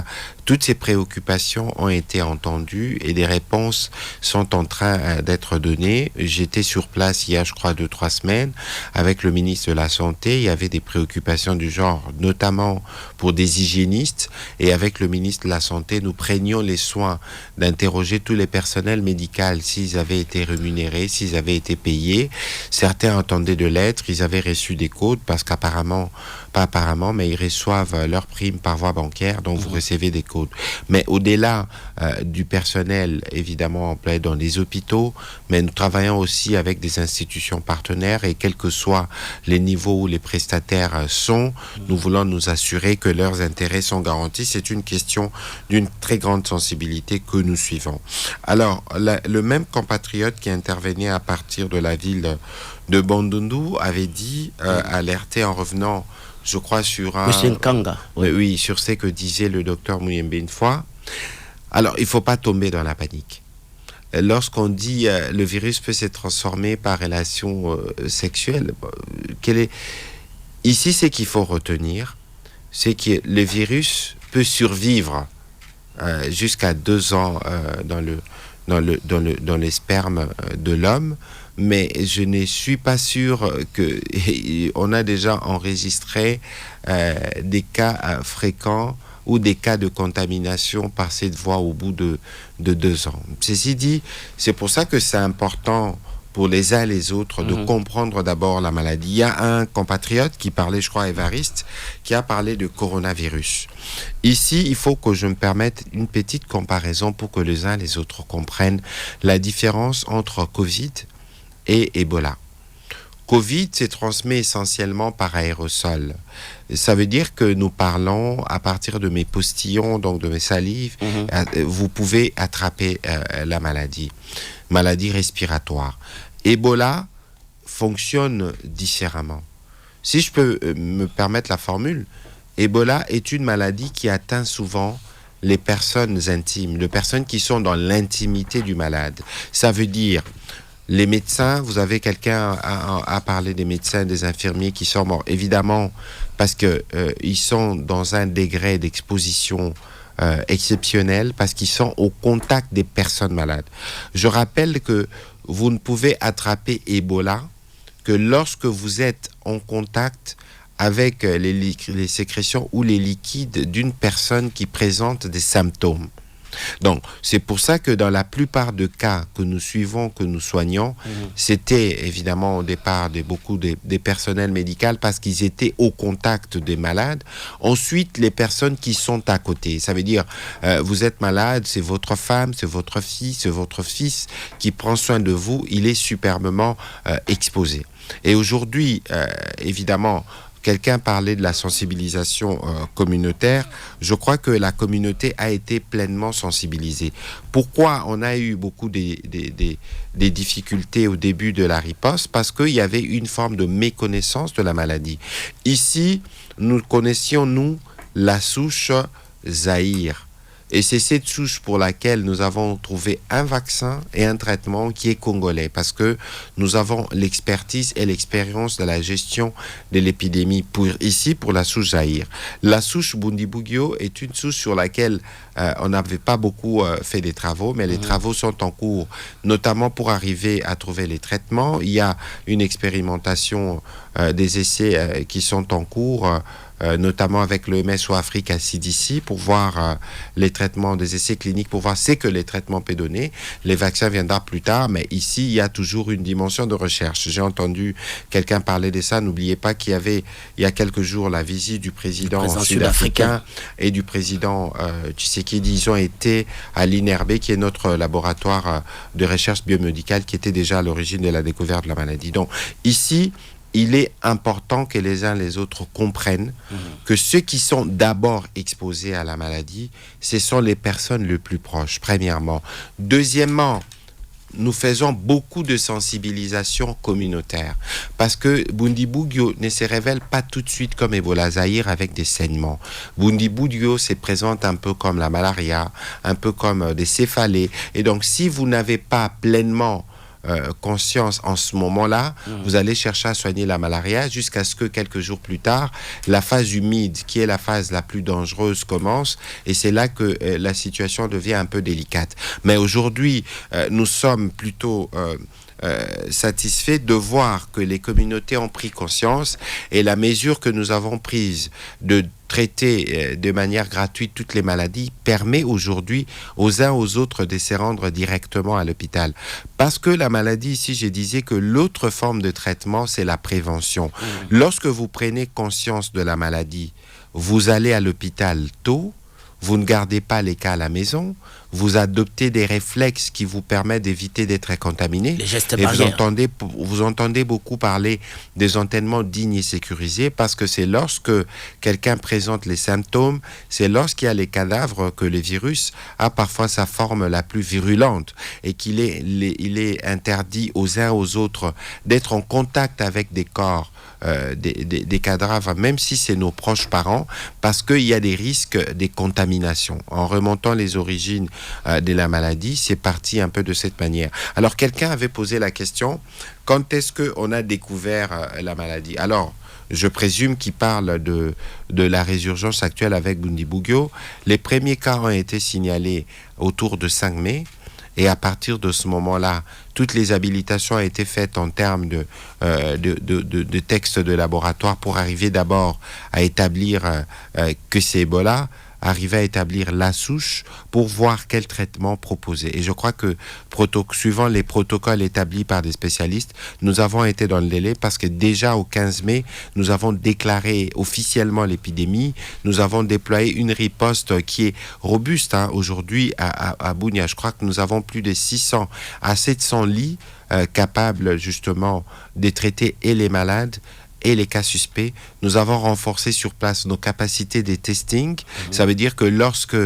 toutes ces préoccupations ont été entendues et des réponses sont en train d'être données. J'étais sur place il y a, je crois, 2-3 semaines avec le ministre de la Santé. Il y avait des préoccupations du genre, notamment pour des hygiénistes. Et avec le ministre de la Santé, nous prenions les soins d'interroger tous les personnels médicaux s'ils avaient été rémunérés, s'ils avaient été payés. Certains entendaient de lettres, ils avaient reçu des codes parce qu'apparemment, pas apparemment, mais ils reçoivent leurs primes par voie bancaire, donc vous recevez des codes. Mais au-delà du personnel, évidemment, employé dans les hôpitaux, mais nous travaillons aussi avec des institutions partenaires et quels que soient les niveaux où les prestataires sont, nous voulons nous assurer que leurs intérêts sont garantis. C'est une question d'une très grande sensibilité que nous suivons. Alors, le même compatriote qui intervenait à partir de la ville de Bandundu avait dit, alerté en revenant, je crois, sur un... Monsieur Nkanga. Oui, sur ce que disait le docteur Mouyembe une fois. Alors, il ne faut pas tomber dans la panique. Lorsqu'on dit le virus peut se transformer par relation sexuelle, ici, ce qu'il faut retenir, c'est que le virus peut survivre jusqu'à 2 ans dans les spermes de l'homme, mais je ne suis pas sûr qu'on a déjà enregistré des cas fréquents ou des cas de contamination par cette voie au bout de 2 ans. Ceci dit, c'est pour ça que c'est important pour les uns et les autres de comprendre d'abord la maladie. Il y a un compatriote qui parlait, je crois, Évariste, qui a parlé de coronavirus. Ici, il faut que je me permette une petite comparaison pour que les uns et les autres comprennent la différence entre Covid et Ebola. Covid se transmet essentiellement par aérosol. Ça veut dire que nous parlons à partir de mes postillons, donc de mes salives, vous pouvez attraper la maladie respiratoire. Ebola fonctionne différemment. Si je peux me permettre la formule, Ebola est une maladie qui atteint souvent les personnes intimes, les personnes qui sont dans l'intimité du malade. Ça veut dire les médecins, vous avez quelqu'un à parler des médecins, des infirmiers qui sont morts, évidemment, parce que ils sont dans un degré d'exposition exceptionnels parce qu'ils sont au contact des personnes malades. Je rappelle que vous ne pouvez attraper Ebola que lorsque vous êtes en contact avec les sécrétions ou les liquides d'une personne qui présente des symptômes. Donc, c'est pour ça que dans la plupart des cas que nous suivons, que nous soignons, c'était évidemment au départ beaucoup des personnels médicaux parce qu'ils étaient au contact des malades. Ensuite, les personnes qui sont à côté. Ça veut dire, vous êtes malade, c'est votre femme, c'est votre fille, c'est votre fils qui prend soin de vous. Il est superbement exposé. Et aujourd'hui, évidemment, quelqu'un parlait de la sensibilisation communautaire. Je crois que la communauté a été pleinement sensibilisée. Pourquoi on a eu beaucoup des difficultés au début de la riposte? Parce qu'il y avait une forme de méconnaissance de la maladie. Ici, nous connaissions, nous, la souche Zaïre. Et c'est cette souche pour laquelle nous avons trouvé un vaccin et un traitement qui est congolais, parce que nous avons l'expertise et l'expérience de la gestion de l'épidémie pour la souche Zaïre. La souche Bundibugyo est une souche sur laquelle on n'avait pas beaucoup fait des travaux, mais les travaux sont en cours, notamment pour arriver à trouver les traitements. Il y a une expérimentation des essais qui sont en cours, notamment avec l'OMS ou Africa CDC, pour voir les traitements des essais cliniques, pour voir ce que les traitements peuvent donner. Les vaccins viendront plus tard, mais ici, il y a toujours une dimension de recherche. J'ai entendu quelqu'un parler de ça. N'oubliez pas qu'il y avait, il y a quelques jours, la visite du président sud-africain et du président Tshisekedi. Ils ont été à l'INRB, qui est notre laboratoire de recherche biomédicale, qui était déjà à l'origine de la découverte de la maladie. Donc, ici, il est important que les uns les autres comprennent que ceux qui sont d'abord exposés à la maladie, ce sont les personnes les plus proches, premièrement. Deuxièmement, nous faisons beaucoup de sensibilisation communautaire parce que Bundibugyo ne se révèle pas tout de suite comme Ebola Zaïre avec des saignements. Bundibugyo se présente un peu comme la malaria, un peu comme des céphalées. Et donc, si vous n'avez pas pleinement conscience en ce moment-là, vous allez chercher à soigner la malaria jusqu'à ce que quelques jours plus tard, la phase humide, qui est la phase la plus dangereuse, commence, et c'est là que la situation devient un peu délicate. Mais aujourd'hui, nous sommes plutôt satisfaits de voir que les communautés ont pris conscience, et la mesure que nous avons prise de traiter de manière gratuite toutes les maladies permet aujourd'hui aux uns aux autres de se rendre directement à l'hôpital. Parce que la maladie, ici, je disais que l'autre forme de traitement, c'est la prévention. Lorsque vous prenez conscience de la maladie, vous allez à l'hôpital tôt, vous ne gardez pas les cas à la maison, vous adoptez des réflexes qui vous permettent d'éviter d'être contaminé. Les gestes barrières. Vous entendez beaucoup parler des enterrements dignes et sécurisés parce que c'est lorsque quelqu'un présente les symptômes, c'est lorsqu'il y a les cadavres que le virus a parfois sa forme la plus virulente et qu'il est, il est interdit aux uns aux autres d'être en contact avec des corps. Des cadavres, même si c'est nos proches parents, parce qu'il y a des risques des contaminations. En remontant les origines de la maladie, c'est parti un peu de cette manière. Alors, quelqu'un avait posé la question, quand est-ce qu'on a découvert la maladie? Alors, je présume qu'il parle de la résurgence actuelle avec Bundibugyo. Les premiers cas ont été signalés autour de 5 mai. Et à partir de ce moment-là, toutes les habilitations ont été faites en termes de textes de laboratoire pour arriver d'abord à établir que c'est Ebola, arriver à établir la souche pour voir quel traitement proposer. Et je crois que, suivant les protocoles établis par des spécialistes, nous avons été dans le délai parce que déjà au 15 mai, nous avons déclaré officiellement l'épidémie. Nous avons déployé une riposte qui est robuste. Aujourd'hui, à Bunia, je crois que nous avons plus de 600 à 700 lits capables justement de traiter et les malades et les cas suspects. Nous avons renforcé sur place nos capacités de testing. Ça veut dire que lorsque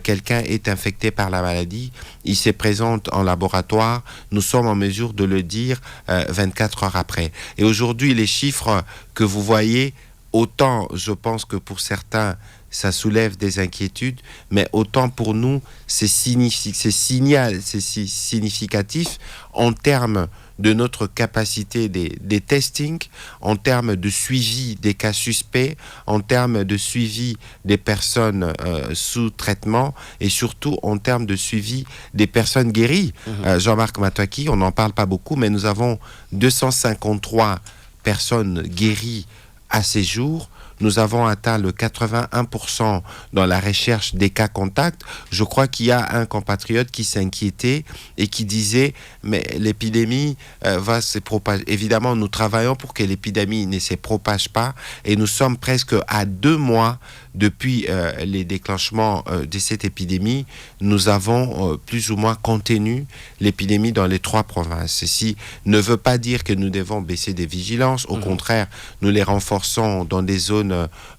quelqu'un est infecté par la maladie, il se présente en laboratoire, nous sommes en mesure de le dire 24 heures après. Et aujourd'hui, les chiffres que vous voyez, autant je pense que pour certains, ça soulève des inquiétudes, mais autant pour nous, c'est significatif en termes de notre capacité des testings, en termes de suivi des cas suspects, en termes de suivi des personnes sous traitement et surtout en termes de suivi des personnes guéries. Jean-Marc Matoaki, on n'en parle pas beaucoup, mais nous avons 253 personnes guéries à ces jours. Nous avons atteint le 81% dans la recherche des cas contacts. Je crois qu'il y a un compatriote qui s'inquiétait et qui disait mais l'épidémie va se propager. Évidemment, nous travaillons pour que l'épidémie ne se propage pas et nous sommes presque à 2 mois depuis les déclenchements de cette épidémie. Nous avons plus ou moins contenu l'épidémie dans les 3 provinces. Ceci ne veut pas dire que nous devons baisser des vigilances. Au contraire, nous les renforçons dans des zones,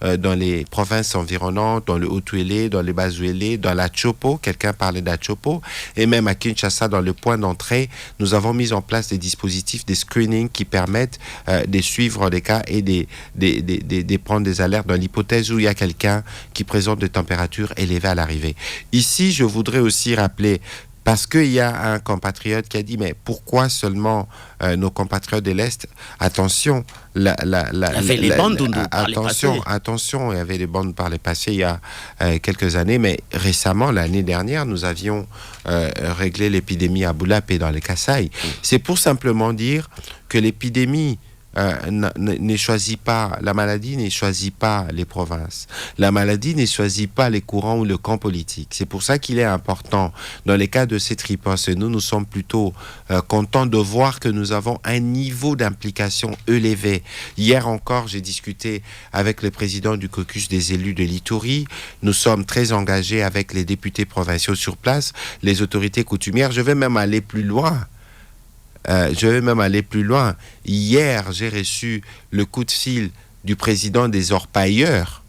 dans les provinces environnantes, dans le Haut-Uélé, dans le Bas-Uélé, dans la Chopo. Quelqu'un parlait de la Chopo. Et même à Kinshasa, dans le point d'entrée, nous avons mis en place des dispositifs, des screenings qui permettent de suivre les cas et de prendre des alertes dans l'hypothèse où il y a quelqu'un qui présente des températures élevées à l'arrivée. Ici, je voudrais aussi rappeler, parce qu'il y a un compatriote qui a dit, mais pourquoi seulement nos compatriotes de l'Est? Attention, il y avait les bandes attention, il y avait des bandes par le passé il y a quelques années, mais récemment, l'année dernière, nous avions réglé l'épidémie à Boulap et dans les Kasaï. C'est pour simplement dire que l'épidémie ne choisit pas, la maladie ne choisit pas les provinces. La maladie ne choisit pas les courants ou le camp politique. C'est pour ça qu'il est important, dans les cas de cette riposte, nous sommes plutôt contents de voir que nous avons un niveau d'implication élevé. Hier encore, j'ai discuté avec le président du caucus des élus de l'Ituri. Nous sommes très engagés avec les députés provinciaux sur place, les autorités coutumières. Je vais même aller plus loin. Hier, j'ai reçu le coup de fil du président des orpailleurs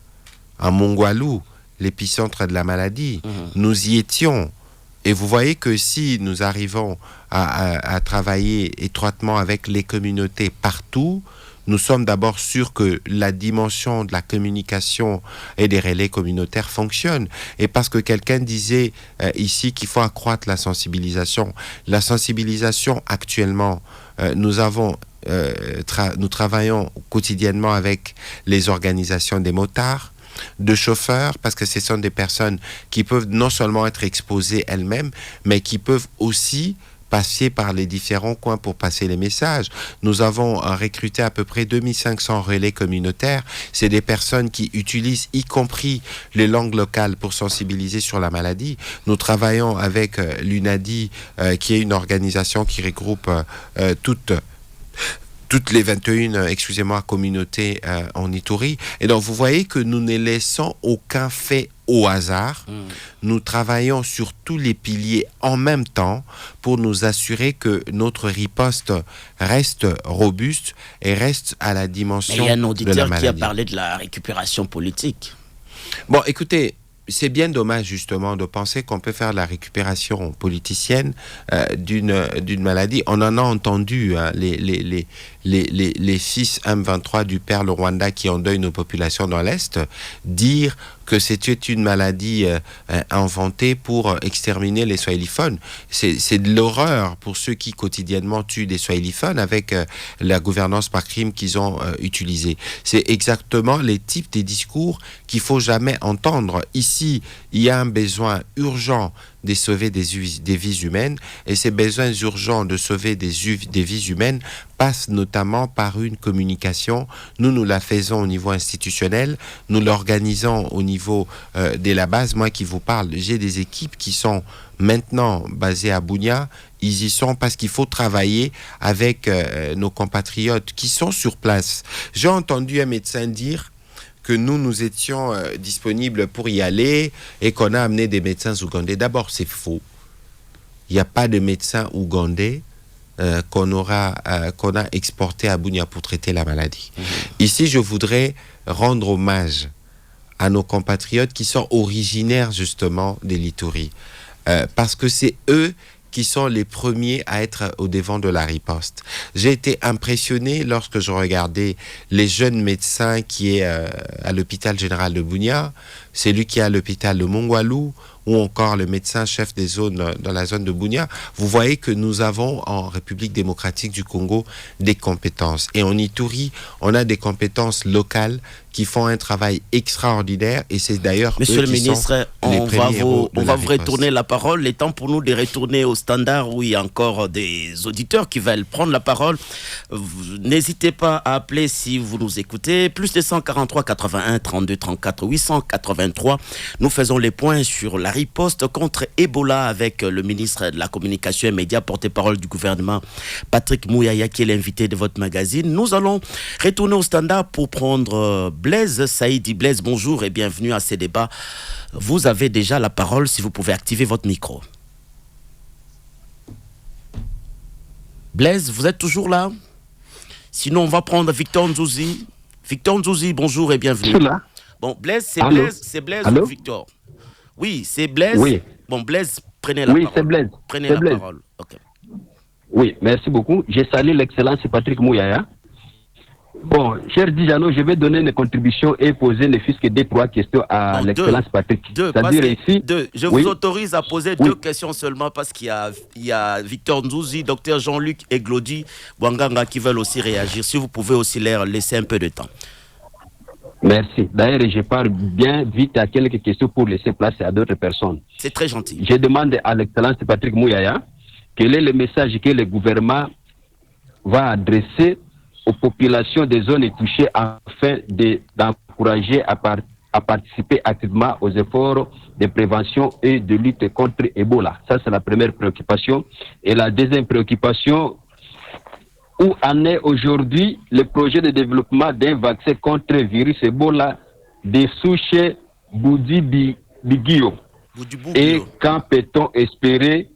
à Mongwalou, l'épicentre de la maladie. Nous y étions. Et vous voyez que si nous arrivons à travailler étroitement avec les communautés partout, nous sommes d'abord sûrs que la dimension de la communication et des relais communautaires fonctionne. Et parce que quelqu'un disait ici qu'il faut accroître la sensibilisation. La sensibilisation actuellement, nous travaillons quotidiennement avec les organisations des motards, de chauffeurs, parce que ce sont des personnes qui peuvent non seulement être exposées elles-mêmes, mais qui peuvent aussi passer par les différents coins pour passer les messages. Nous avons recruté à peu près 2500 relais communautaires. C'est des personnes qui utilisent y compris les langues locales pour sensibiliser sur la maladie. Nous travaillons avec l'UNADI, qui est une organisation qui regroupe toutes les 21, communautés en Ituri. Et donc, vous voyez que nous ne laissons aucun fait au hasard. Nous travaillons sur tous les piliers en même temps pour nous assurer que notre riposte reste robuste et reste à la dimension de la maladie. Il y a un auditeur qui a parlé de la récupération politique. Bon, écoutez, c'est bien dommage justement de penser qu'on peut faire la récupération politicienne d'une maladie. On en a entendu les fils M23 du père le Rwanda qui endeuillent nos populations dans l'Est dire que c'était une maladie inventée pour exterminer les swahiliphones. C'est de l'horreur pour ceux qui quotidiennement tuent des swahiliphones avec la gouvernance par crime qu'ils ont utilisée. C'est exactement les types de discours qu'il faut jamais entendre. Ici, il y a un besoin urgent de sauver des vies humaines, et ces besoins urgents de sauver des vies humaines passent notamment par une communication. Nous la faisons au niveau institutionnel, nous l'organisons au niveau de la base. Moi qui vous parle, j'ai des équipes qui sont maintenant basées à Bunia. Ils y sont parce qu'il faut travailler avec nos compatriotes qui sont sur place. J'ai entendu un médecin dire que nous étions disponibles pour y aller et qu'on a amené des médecins ougandais. D'abord, c'est faux. Il n'y a pas de médecins ougandais qu'on a exporté à Bunia pour traiter la maladie. Ici, je voudrais rendre hommage à nos compatriotes qui sont originaires justement de l'Ituri. Parce que c'est eux qui sont les premiers à être au devant de la riposte. J'ai été impressionné lorsque je regardais les jeunes médecins qui est à l'hôpital général de Bunia, celui qui est à l'hôpital de Mongwalou, ou encore le médecin chef des zones dans la zone de Bunia, vous voyez que nous avons en République démocratique du Congo des compétences. Et en Ituri, on a des compétences locales qui font un travail extraordinaire et c'est d'ailleurs Monsieur le ministre, on va vous retourner la parole. Il est temps pour nous de retourner au standard où il y a encore des auditeurs qui veulent prendre la parole. N'hésitez pas à appeler si vous nous écoutez. Plus de 143 81 32 34 883. Nous faisons les points sur la riposte contre Ebola avec le ministre de la Communication et Médias, porte-parole du gouvernement, Patrick Mouyaya, qui est l'invité de votre magazine. Nous allons retourner au standard pour prendre Blaise Saïdi. Blaise, bonjour et bienvenue à ces débats. Vous avez déjà la parole si vous pouvez activer votre micro. Blaise, vous êtes toujours là? Sinon, on va prendre Victor Nzouzi. Victor Nzouzi, bonjour et bienvenue. Je suis là. Bon, Blaise, c'est Blaise Allô? ou Victor? Oui, c'est Blaise. Oui. Bon, Blaise, prenez la parole. Oui, c'est Blaise. Prenez C'est la Blaise. parole. Okay. Oui, merci beaucoup. Je salue l'excellence Patrick Mouyaya. Bon, cher Dijano, je vais donner une contribution et poser ne fût-ce que 2-3 questions à l'excellence Patrick. C'est-à-dire ici... Je vous autorise à poser 2 questions seulement parce qu'il y a Victor Nzouzi, Dr Jean-Luc et Glody Bwanganga qui veulent aussi réagir. Si vous pouvez aussi leur laisser un peu de temps. Merci. D'ailleurs, je pars bien vite à quelques questions pour laisser place à d'autres personnes. C'est très gentil. Je demande à l'excellence Patrick Mouyaya quel est le message que le gouvernement va adresser aux populations des zones touchées afin d'encourager à participer activement aux efforts de prévention et de lutte contre Ebola. Ça, c'est la première préoccupation. Et la deuxième préoccupation, où en est aujourd'hui le projet de développement d'un vaccin contre le virus Ebola des souches Boudi-Bigio? Et quand peut-on espérer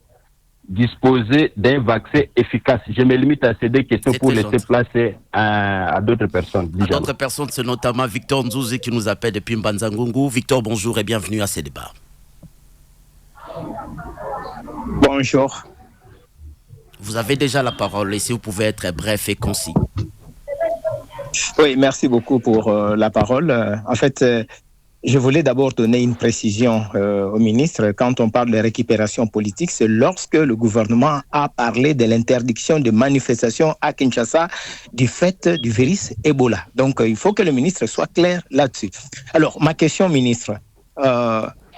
disposer d'un vaccin efficace? Je me limite à ces 2 questions pour laisser place à d'autres personnes. À d'autres personnes, c'est notamment Victor Nzouzi qui nous appelle depuis Mbanzangungu. Victor, bonjour et bienvenue à ces débats. Bonjour. Vous avez déjà la parole et si vous pouvez être bref et concis. Oui, merci beaucoup pour la parole. En fait, je voulais d'abord donner une précision au ministre. Quand on parle de récupération politique, c'est lorsque le gouvernement a parlé de l'interdiction de manifestations à Kinshasa du fait du virus Ebola. Donc, il faut que le ministre soit clair là-dessus. Alors, ma question, ministre,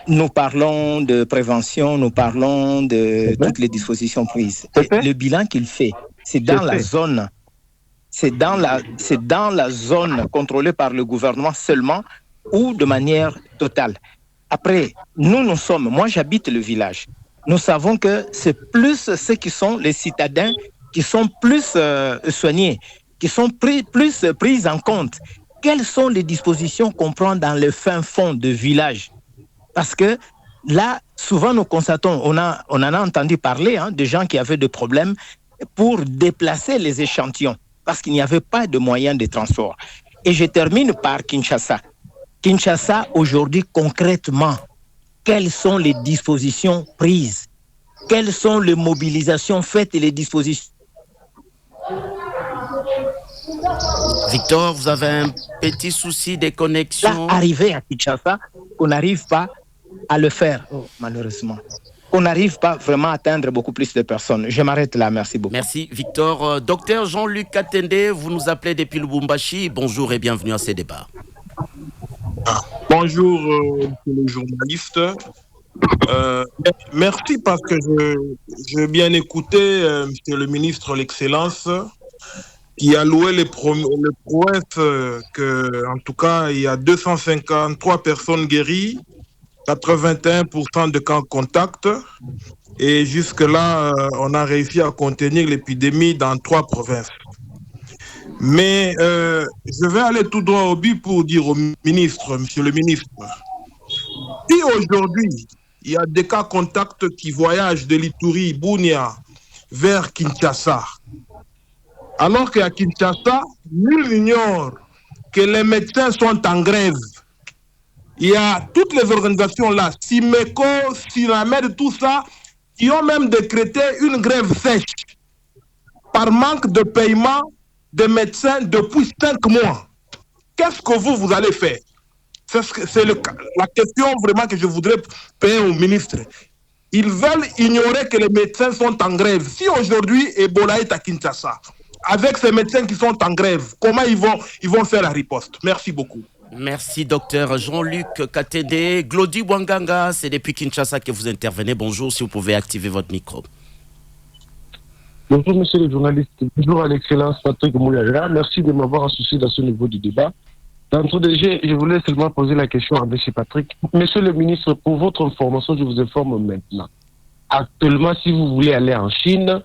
nous parlons de prévention, nous parlons de toutes les dispositions prises. Et le bilan qu'il fait, c'est dans la zone, c'est dans la zone contrôlée par le gouvernement seulement ou de manière totale. Après, moi j'habite le village. Nous savons que c'est plus ceux qui sont les citadins qui sont plus soignés, qui sont plus pris en compte. Quelles sont les dispositions qu'on prend dans le fin fond de village? Parce que là, souvent nous constatons, on en a entendu parler, de gens qui avaient des problèmes pour déplacer les échantillons, parce qu'il n'y avait pas de moyens de transport. Et je termine par Kinshasa. Kinshasa, aujourd'hui, concrètement, quelles sont les dispositions prises? Quelles sont les mobilisations faites et les dispositions? Victor, vous avez un petit souci de connexion. Là, arrivé à Kinshasa, on n'arrive pas à le faire, malheureusement. On n'arrive pas vraiment à atteindre beaucoup plus de personnes. Je m'arrête là, merci beaucoup. Merci Victor. Docteur Jean-Luc Katende, vous nous appelez depuis Lubumbashi. Bonjour et bienvenue à ces débats. Bonjour, monsieur le journaliste. Merci parce que j'ai bien écouté monsieur le ministre, l'excellence, qui a loué les prouesses que, en tout cas, il y a 253 personnes guéries, 81% de cas contacts, et jusque-là, on a réussi à contenir l'épidémie dans 3 provinces. Mais je vais aller tout droit au but pour dire au ministre, monsieur le ministre, si aujourd'hui, il y a des cas contacts qui voyagent de l'Ituri, Bunia, vers Kinshasa, alors qu'à Kinshasa, nul n'ignore que les médecins sont en grève. Il y a toutes les organisations là, Simeco, Sinamed, tout ça, qui ont même décrété une grève sèche par manque de paiement des médecins depuis 5 mois. Qu'est-ce que vous allez faire? C'est la question vraiment que je voudrais payer au ministre. Ils veulent ignorer que les médecins sont en grève. Si aujourd'hui Ebola est à Kinshasa, avec ces médecins qui sont en grève, comment ils vont faire la riposte? Merci beaucoup. Merci, docteur Jean-Luc Katende. Glody Wanganga, c'est depuis Kinshasa que vous intervenez. Bonjour, si vous pouvez activer votre micro. Bonjour, monsieur le journaliste. Bonjour à l'excellence Patrick Mouyaya. Merci de m'avoir associé dans ce niveau du débat. D'entrée, je voulais seulement poser la question à monsieur Patrick. Monsieur le ministre, pour votre information, je vous informe maintenant. Actuellement, si vous voulez aller en Chine,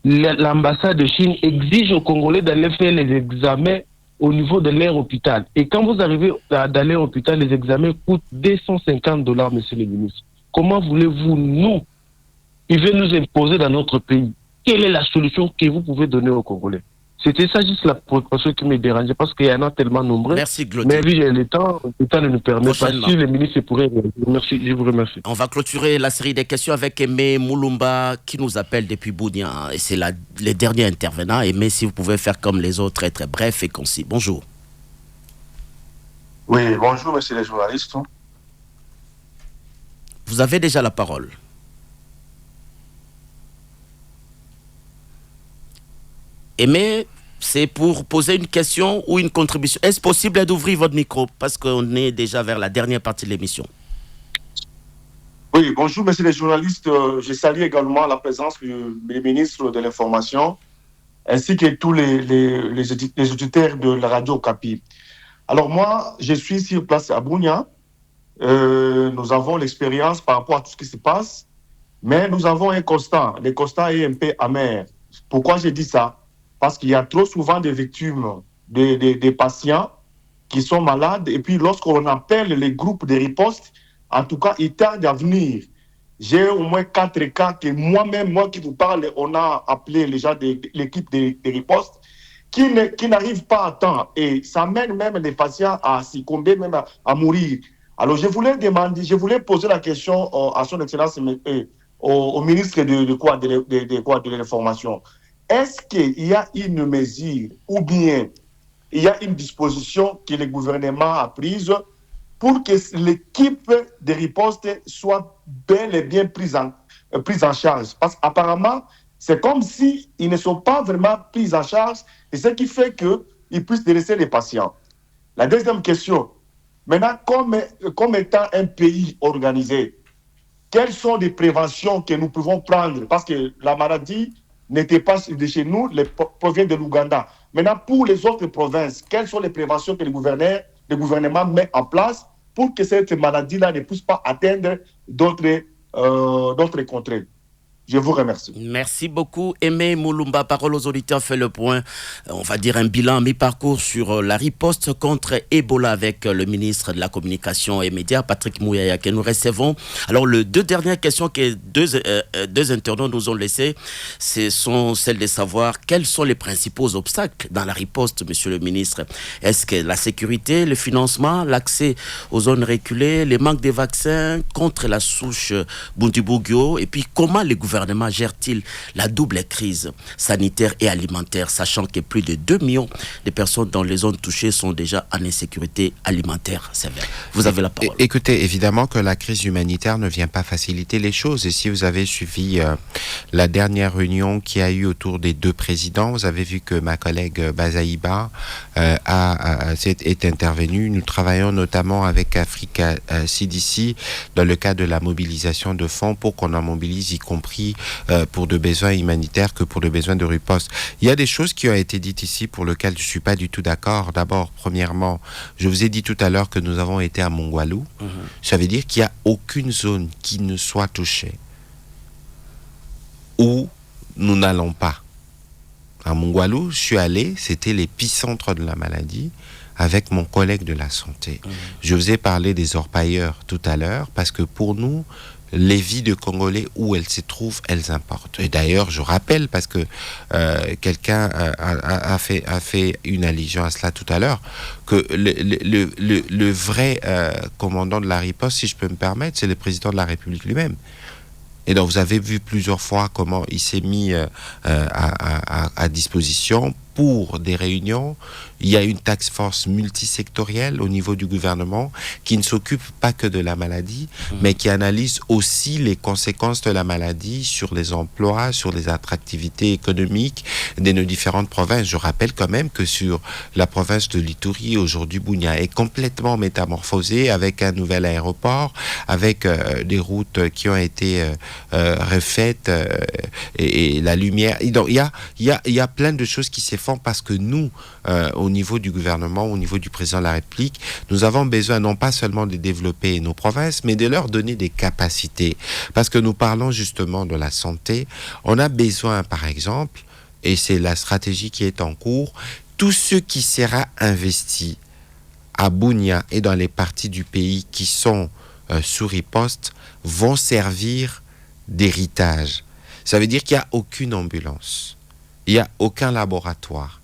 l'ambassade de Chine exige aux Congolais d'aller faire les examens au niveau de leur hôpital. Et quand vous arrivez dans leur hôpital, les examens coûtent $250, monsieur le ministre. Comment voulez-vous, ils veulent nous imposer dans notre pays? Quelle est la solution que vous pouvez donner aux Congolais? C'était ça juste la préoccupation qui me dérangeait, parce qu'il y en a tellement nombreux. Merci, Glody. Mais oui, le temps ne nous permet pas. Si le ministre pourrait... Merci, je vous remercie. On va clôturer la série des questions avec Aimé Moulumba qui nous appelle depuis Bounia. Et c'est les derniers intervenants. Aimé, si vous pouvez faire comme les autres, être bref et concis. Bonjour. Oui, bonjour, monsieur les journalistes. Vous avez déjà la parole. Aimé, c'est pour poser une question ou une contribution. Est-ce possible d'ouvrir votre micro? Parce qu'on est déjà vers la dernière partie de l'émission. Oui, bonjour, messieurs les journalistes. Je salue également la présence du ministre de l'Information ainsi que tous les auditeurs de la radio Okapi. Alors moi, je suis sur place à Bounia. Nous avons l'expérience par rapport à tout ce qui se passe, mais nous avons un constat. Le constat est un peu amer. Pourquoi j'ai dit ça? Parce qu'il y a trop souvent des victimes, des patients qui sont malades. Et puis, lorsqu'on appelle les groupes de riposte, en tout cas, il tarde à venir. J'ai au moins 4 cas que moi-même, moi qui vous parle, on a appelé les gens de l'équipe de riposte qui n'arrivent pas à temps. Et ça mène même les patients à succomber, même à mourir. Alors, je voulais poser la question à son Excellence, au ministre de l'Information. Est-ce qu'il y a une mesure ou bien il y a une disposition que le gouvernement a prise pour que l'équipe de riposte soit bel et bien prise en charge? Parce qu'apparemment, c'est comme s'ils ne sont pas vraiment pris en charge, et ce qui fait qu'ils puissent délaisser les patients. La deuxième question, maintenant, comme étant un pays organisé, quelles sont les préventions que nous pouvons prendre? Parce que la maladie n'était pas de chez nous, elle provient de l'Ouganda. Maintenant, pour les autres provinces, quelles sont les préventions que le gouvernement met en place pour que cette maladie-là ne puisse pas atteindre d'autres contrées? Je vous remercie. Merci beaucoup. Aimé Moulumba, parole aux auditeurs, fait le point, on va dire un bilan mi-parcours sur la riposte contre Ebola avec le ministre de la Communication et Médias, Patrick Mouyaya, que nous recevons. Alors, les 2 dernières questions que deux internautes nous ont laissées, ce sont celles de savoir quels sont les principaux obstacles dans la riposte, monsieur le ministre. Est-ce que la sécurité, le financement, l'accès aux zones reculées, les manques de vaccins contre la souche Bundibugyo, et puis comment les gouvernement gère-t-il la double crise sanitaire et alimentaire, sachant que plus de 2 millions de personnes dans les zones touchées sont déjà en insécurité alimentaire sévère? Vous avez la parole. Écoutez, évidemment que la crise humanitaire ne vient pas faciliter les choses. Et si vous avez suivi la dernière réunion qui a eu autour des 2 présidents, vous avez vu que ma collègue Bazaïba est intervenue. Nous travaillons notamment avec Africa CDC dans le cadre de la mobilisation de fonds pour qu'on en mobilise, y compris pour de besoins humanitaires que pour de besoins de riposte. Il y a des choses qui ont été dites ici pour lesquelles je ne suis pas du tout d'accord. D'abord, premièrement, je vous ai dit tout à l'heure que nous avons été à Mongwalou. Ça veut dire qu'il n'y a aucune zone qui ne soit touchée où nous n'allons pas. À Mongwalou, je suis allé, c'était l'épicentre de la maladie, avec mon collègue de la santé. Je vous ai parlé des orpailleurs tout à l'heure, parce que pour nous, les vies de Congolais, où elles se trouvent, elles importent. Et d'ailleurs, je rappelle, parce que quelqu'un a fait une allusion à cela tout à l'heure, que le vrai commandant de la riposte, si je peux me permettre, c'est le président de la République lui-même. Et donc, vous avez vu plusieurs fois comment il s'est mis à disposition pour des réunions. Il y a une task force multisectorielle au niveau du gouvernement qui ne s'occupe pas que de la maladie, mais qui analyse aussi les conséquences de la maladie sur les emplois, sur les attractivités économiques de nos différentes provinces. Je rappelle quand même que sur la province de l'Ituri, aujourd'hui, Bunia est complètement métamorphosée avec un nouvel aéroport, avec des routes qui ont été refaites et la lumière. Et donc, il y a plein de choses qui se font parce que nous, au niveau du gouvernement, au niveau du président de la République, nous avons besoin non pas seulement de développer nos provinces, mais de leur donner des capacités. Parce que nous parlons justement de la santé. On a besoin, par exemple, et c'est la stratégie qui est en cours, tout ce qui sera investi à Bunia et dans les parties du pays qui sont sous riposte vont servir d'héritage. Ça veut dire qu'il n'y a aucune ambulance, il n'y a aucun laboratoire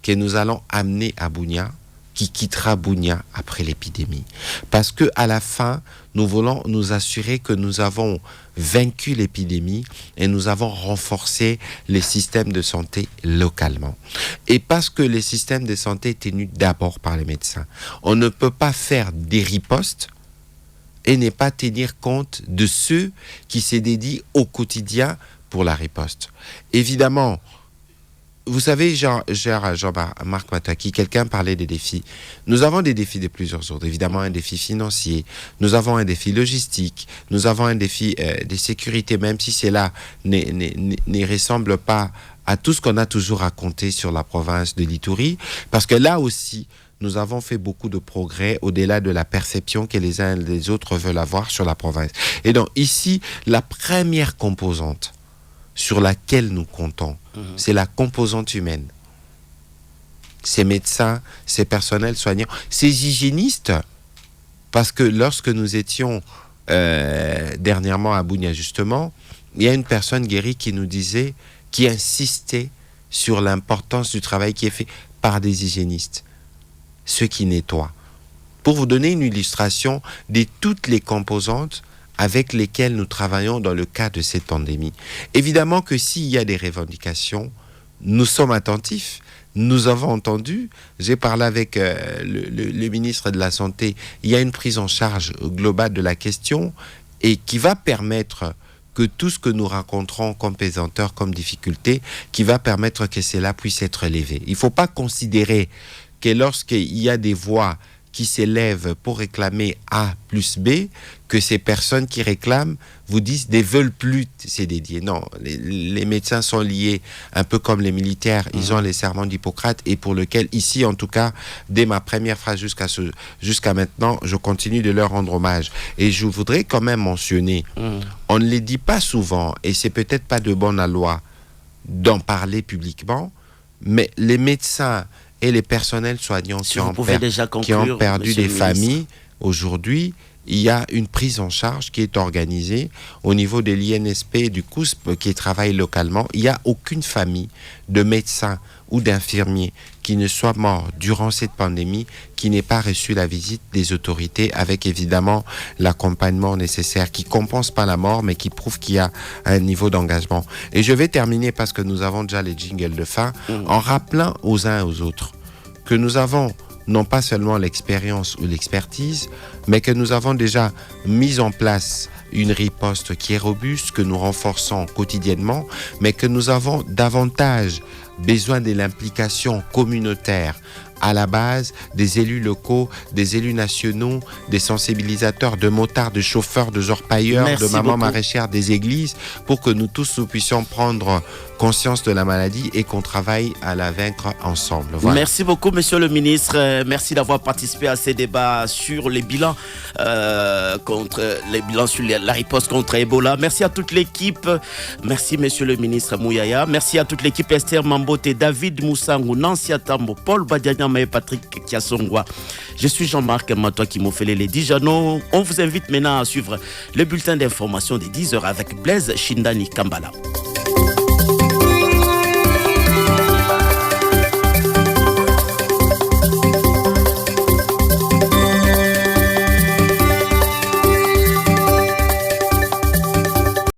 que nous allons amener à Bunia qui quittera Bunia après l'épidémie. Parce que à la fin, nous voulons nous assurer que nous avons vaincu l'épidémie et nous avons renforcé les systèmes de santé localement. Et parce que les systèmes de santé est tenu d'abord par les médecins, on ne peut pas faire des ripostes et ne pas tenir compte de ceux qui se dédient au quotidien pour la riposte. Évidemment, vous savez, Jean-Marc Mataki, quelqu'un parlait des défis. Nous avons des défis de plusieurs ordres. Évidemment, un défi financier. Nous avons un défi logistique. Nous avons un défi de sécurité, même si cela ne ressemble pas à tout ce qu'on a toujours raconté sur la province de l'Ituri. Parce que là aussi, nous avons fait beaucoup de progrès au-delà de la perception que les uns et les autres veulent avoir sur la province. Et donc, ici, la première composante sur laquelle nous comptons, c'est la composante humaine. Ces médecins, ces personnels soignants, ces hygiénistes, parce que lorsque nous étions dernièrement à Bunia, justement, il y a une personne guérie qui nous disait, qui insistait sur l'importance du travail qui est fait par des hygiénistes, ceux qui nettoient. Pour vous donner une illustration de toutes les composantes avec lesquels nous travaillons dans le cadre de cette pandémie. Évidemment que s'il y a des revendications, nous sommes attentifs. Nous avons entendu, j'ai parlé avec le ministre de la Santé, il y a une prise en charge globale de la question et qui va permettre que tout ce que nous rencontrons comme pesanteur, comme difficulté, qui va permettre que cela puisse être levé. Il ne faut pas considérer que lorsqu'il y a des voix qui s'élèvent pour réclamer A plus B, que ces personnes qui réclament vous disent ne veulent plus c'est dédié. Non, les médecins sont liés un peu comme les militaires, ils ont les serments d'Hippocrate et pour lequel ici en tout cas, dès ma première phrase jusqu'à maintenant, je continue de leur rendre hommage. Et je voudrais quand même mentionner, on ne les dit pas souvent et c'est peut-être pas de bonne loi d'en parler publiquement, mais les médecins et les personnels soignants qui ont perdu des familles, aujourd'hui, il y a une prise en charge qui est organisée au niveau de l'INSP et du COUSP qui travaillent localement. Il n'y a aucune famille de médecins ou d'infirmiers qui ne soit mort durant cette pandémie qui n'ait pas reçu la visite des autorités avec évidemment l'accompagnement nécessaire qui ne compense pas la mort mais qui prouve qu'il y a un niveau d'engagement. Et je vais terminer parce que nous avons déjà les jingles de fin en rappelant aux uns et aux autres que nous avons non pas seulement l'expérience ou l'expertise, mais que nous avons déjà mis en place une riposte qui est robuste, que nous renforçons quotidiennement, mais que nous avons davantage besoin de l'implication communautaire à la base des élus locaux, des élus nationaux, des sensibilisateurs, de motards, de chauffeurs, de orpailleurs, de mamans maraîchères, des églises, pour que nous tous nous puissions prendre conscience de la maladie et qu'on travaille à la vaincre ensemble. Voilà. Merci beaucoup, monsieur le ministre. Merci d'avoir participé à ces débats sur les bilans sur la riposte contre Ebola. Merci à toute l'équipe. Merci, monsieur le ministre Mouyaya. Merci à toute l'équipe Esther Mambote, David Moussango, Nancy Atambo, Paul Badianyama et Patrick Kiasongwa. Je suis Jean-Marc Matoa qui m'offre les Dijano. On vous invite maintenant à suivre le bulletin d'information des 10h avec Blaise Shindani Kambala.